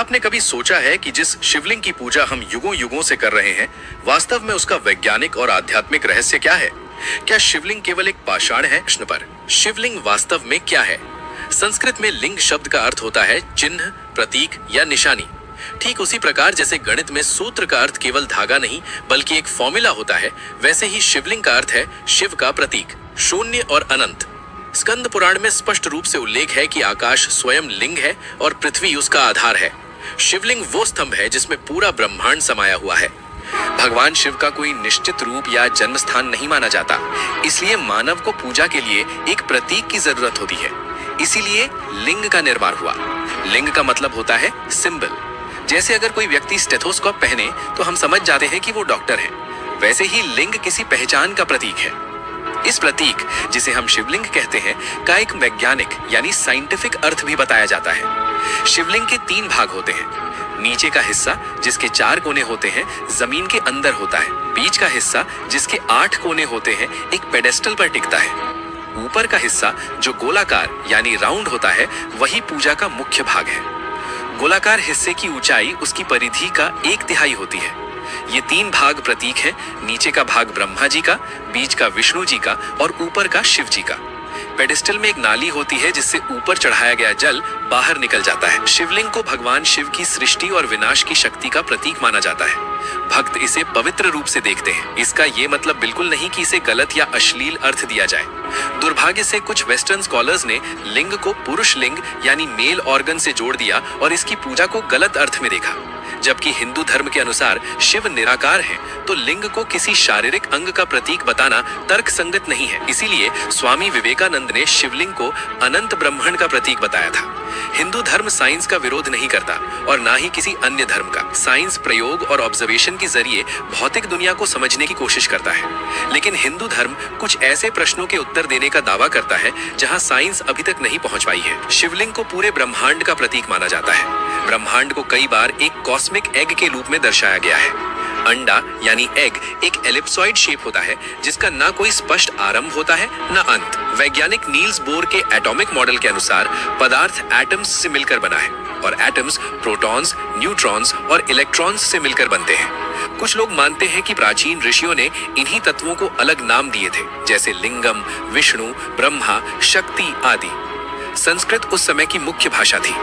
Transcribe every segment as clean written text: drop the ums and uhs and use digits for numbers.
आपने कभी सोचा है कि जिस शिवलिंग की पूजा हम युगों युगों से कर रहे हैं, वास्तव में उसका वैज्ञानिक और आध्यात्मिक रहस्य क्या है? क्या शिवलिंग केवल एक पाषाण है? प्रश्न पर शिवलिंग वास्तव में क्या है? संस्कृत में लिंग शब्द का अर्थ होता है चिन्ह, प्रतीक या निशानी। ठीक उसी प्रकार जैसे गणित में सूत्र का अर्थ केवल धागा नहीं बल्कि एक फॉर्मूला होता है, वैसे ही शिवलिंग का अर्थ है शिव का प्रतीक, शून्य और अनंत। स्कंद पुराण में स्पष्ट रूप से उल्लेख है कि आकाश स्वयं लिंग है और पृथ्वी उसका आधार है। शिवलिंग वो स्तंभ है जिसमें पूरा ब्रह्मांड समाया हुआ है। भगवान शिव का कोई निश्चित रूप या जन्म स्थान नहीं माना जाता, इसलिए मानव को पूजा के लिए एक प्रतीक की जरूरत होती है। इसीलिए लिंग का निर्माण हुआ। लिंग का मतलब होता है सिंबल। जैसे अगर कोई व्यक्ति स्टेथोस्कोप पहने तो हम समझ जाते हैं कि वो डॉक्टर है, वैसे ही लिंग किसी पहचान का प्रतीक है। इस प्रतीक, जिसे हम शिवलिंग कहते हैं, का एक वैज्ञानिक यानी साइंटिफिक अर्थ भी बताया जाता है। शिवलिंग के 3 भाग होते हैं। नीचे का हिस्सा जिसके 4 कोने होते हैं जमीन के अंदर होता है। बीच का हिस्सा जिसके 8 कोने होते हैं एक पेडेस्टल पर टिकता है। ऊपर का हिस्सा जो गोलाकार यानी राउंड होता है वही पूजा का मुख्य भाग है। गोलाकार हिस्से की ऊंचाई उसकी परिधि का 1/3 होती है। ये 3 भाग प्रतीक हैं। नीचे का भाग ब्रह्मा जी का, बीच का विष्णु जी का और ऊपर का शिव जी का। पेडिस्टल में एक नाली होती है जिससे ऊपर चढ़ाया गया जल बाहर निकल जाता है। शिवलिंग को भगवान शिव की सृष्टि और विनाश की शक्ति का प्रतीक माना जाता है। भक्त इसे पवित्र रूप से देखते हैं। इसका ये मतलब बिल्कुल नहीं कि इसे गलत या अश्लील अर्थ दिया जाए। दुर्भाग्य से कुछ वेस्टर्न स्कॉलर्स ने लिंग को पुरुष लिंग यानी मेल ऑर्गन से जोड़ दिया और इसकी पूजा को गलत अर्थ में देखा। जबकि हिंदू धर्म के अनुसार शिव निराकार है, तो लिंग को किसी शारीरिक अंग का प्रतीक बताना तर्क संगत नहीं है। इसीलिए स्वामी विवेकानंद ने शिवलिंग को अनंत ब्रह्मांड का प्रतीक बताया था। हिंदू धर्म साइंस का विरोध नहीं करता और ना ही किसी अन्य धर्म का। साइंस प्रयोग और ऑब्जर्वेशन के जरिए भौतिक दुनिया को समझने की कोशिश करता है, लेकिन हिंदू धर्म कुछ ऐसे प्रश्नों के उत्तर देने का दावा करता है जहां साइंस अभी तक नहीं पहुंच पाई है। शिवलिंग को पूरे ब्रह्मांड का प्रतीक माना जाता है। ब्रह्मांड को कई बार एक कॉस्मिक एग के रूप में दर्शाया गया है। अंडा यानी एग एक एलिप्सॉइड शेप होता है जिसका ना कोई स्पष्ट आरंभ होता है ना अंत। वैज्ञानिक नील्स बोर के एटॉमिक मॉडल के अनुसार पदार्थ एटम्स से मिलकर बना है और एटम्स प्रोटॉन्स, न्यूट्रॉन्स और इलेक्ट्रॉन्स से मिलकर बनते हैं। कुछ लोग मानते हैं कि प्राचीन ऋषियों ने इन्हीं तत्वों को अलग नाम दिए थे, जैसे लिंगम, विष्णु, ब्रह्मा, शक्ति आदि। संस्कृत उस समय की मुख्य भाषा थी।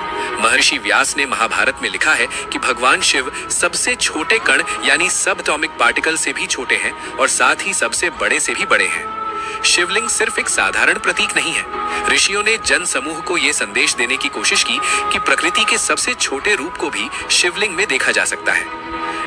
महर्षि व्यास ने महाभारत में लिखा है कि भगवान शिव सबसे छोटे कण यानी सब एटॉमिक पार्टिकल से भी छोटे हैं और साथ ही सबसे बड़े से भी बड़े हैं। शिवलिंग सिर्फ एक साधारण प्रतीक नहीं है। ऋषियों ने जन समूह को यह संदेश देने की कोशिश की कि प्रकृति के सबसे छोटे रूप को भी शिवलिंग में देखा जा सकता है।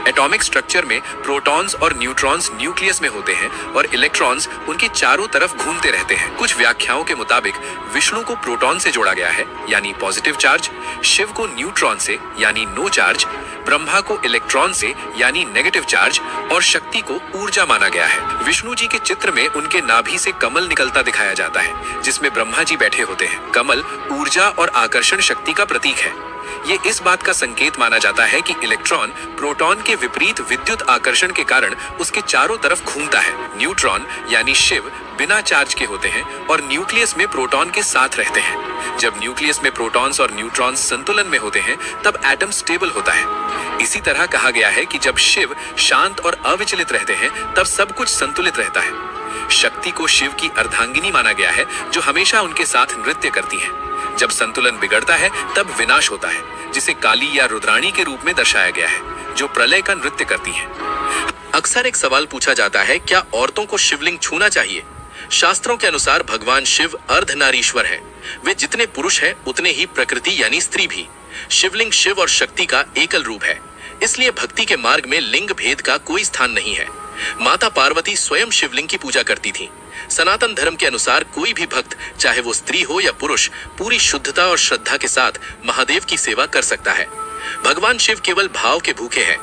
एटॉमिक स्ट्रक्चर में प्रोटॉन्स और न्यूट्रॉन्स न्यूक्लियस में होते हैं और इलेक्ट्रॉन्स उनके चारों तरफ घूमते रहते हैं। कुछ व्याख्याओं के मुताबिक विष्णु को प्रोटॉन से जोड़ा गया है यानी पॉजिटिव चार्ज, शिव को न्यूट्रॉन से यानी नो चार्ज, ब्रह्मा को इलेक्ट्रॉन से यानी नेगेटिव चार्ज और शक्ति को ऊर्जा माना गया है। विष्णु जी के चित्र में उनके नाभि से कमल निकलता दिखाया जाता है जिसमें ब्रह्मा जी बैठे होते हैं। कमल ऊर्जा और आकर्षण शक्ति का प्रतीक है। ये इस बात का संकेत माना जाता है कि इलेक्ट्रॉन प्रोटॉन के विपरीत विद्युत आकर्षण के कारण उसके चारों तरफ घूमता है। न्यूट्रॉन यानी शिव बिना चार्ज के होते हैं और न्यूक्लियस में प्रोटॉन के साथ रहते हैं। जब न्यूक्लियस में प्रोटॉन्स और न्यूट्रॉन्स संतुलन में होते हैं तब एटम स्टेबल होता है। इसी तरह कहा गया है कि जब शिव शांत और अविचलित रहते हैं तब सब कुछ संतुलित रहता है। शक्ति को शिव की अर्धांगिनी माना गया है जो हमेशा उनके साथ नृत्य करती है। जब संतुलन बिगड़ता है तब विनाश होता है, जिसे काली या रुद्राणी के रूप में दर्शाया गया है जो प्रलय का नृत्य करती है। अक्सर एक सवाल पूछा जाता है, क्या औरतों को शिवलिंग छूना चाहिए? शास्त्रों के अनुसार भगवान शिव अर्धनारीश्वर है। वे जितने पुरुष हैं उतने ही प्रकृति यानी स्त्री भी। शिवलिंग शिव और शक्ति का एकल रूप है, इसलिए भक्ति के मार्ग में लिंग भेद का कोई स्थान नहीं है। माता पार्वती स्वयं शिवलिंग की पूजा करती थी। सनातन धर्म के अनुसार कोई भी भक्त, चाहे वो स्त्री हो या पुरुष, पूरी शुद्धता और श्रद्धा के साथ महादेव की सेवा कर सकता है। भगवान शिव केवल भाव के भूखे हैं।